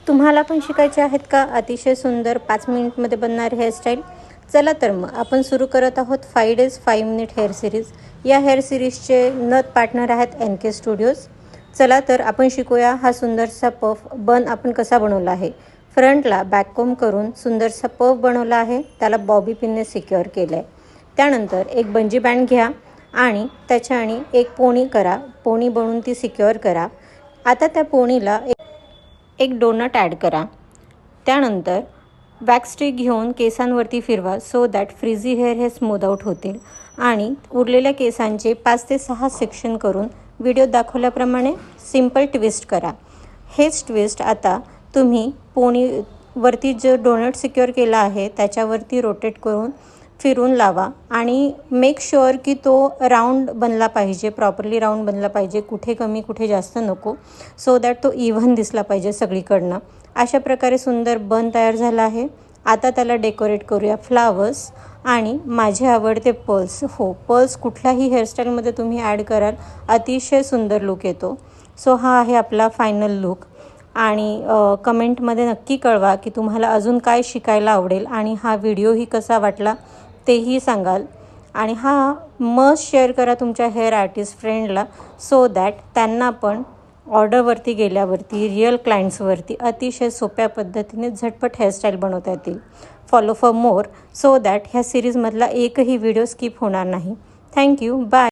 तुम्हाला पण शिकायचे आहेत का अतिशय सुंदर 5 मिनिटमध्ये बनणारे हेअरस्टाईल? चला तर मग आपण सुरू करत आहोत 5 days 5 मिनिट हेअर सिरीज. या हेअर सिरीजचे नथ पार्टनर आहेत NK स्टुडिओज. चला तर आपण शिकूया हा सुंदरसा पफ बन आपण कसा बनवला आहे. फ्रंटला बॅककोम करून सुंदरसा पफ बनवला आहे, त्याला बॉबी पिनने सिक्युअर केलं आहे. त्यानंतर एक बंजी बँड घ्या आणि त्याच्याने एक पोणी करा, पोणी बनवून ती सिक्युअर करा. आता त्या पोणीला एक डोनट ॲड करा. त्यानंतर वॅक्सस्टिक घेऊन केसांवरती फिरवा सो दॅट फ्रिझी हेअर हे स्मूथ आउट होतील आणि उरलेल्या केसांचे 5 ते 6 सेक्शन करून व्हिडिओ दाखवल्याप्रमाणे सिंपल ट्विस्ट करा. हेच ट्विस्ट आता तुम्ही पोनीवरती जो डोनट सिक्युअर केला आहे त्याच्यावरती रोटेट करून फिरून लावा आणि मेक शुअर की तो राऊंड बनला पाहिजे, प्रॉपरली राऊंड बनला पाहिजे, कुठे कमी कुठे जास्त नको, सो दॅट तो इव्हन दिसला पाहिजे सगळीकडनं. अशा प्रकारे सुंदर बन तयार झाला आहे. आता त्याला डेकोरेट करूया फ्लावर्स आणि माझे आवडते पर्ल्स. हो, पर्ल्स कुठल्याही हेअरस्टाईलमध्ये तुम्ही ॲड कराल, अतिशय सुंदर लुक येतो. सो हा आहे आपला फायनल लुक आणि कमेंटमध्ये नक्की कळवा की तुम्हाला अजून काय शिकायला आवडेल आणि हा व्हिडिओही कसा वाटला तेही सांगाल. आणि हा मस्ट शेअर करा तुमच्या हेअर आर्टिस्ट फ्रेंडला सो दॅट त्यांना पण ऑर्डरवरती गेल्यावरती रिअल क्लायंट्सवरती अतिशय सोप्या पद्धतीने झटपट हेअरस्टाईल बनवता येतील. Follow for more so that ह्या सिरीजमधला एकही व्हिडिओ स्किप होणार नाही. थँक्यू. बाय.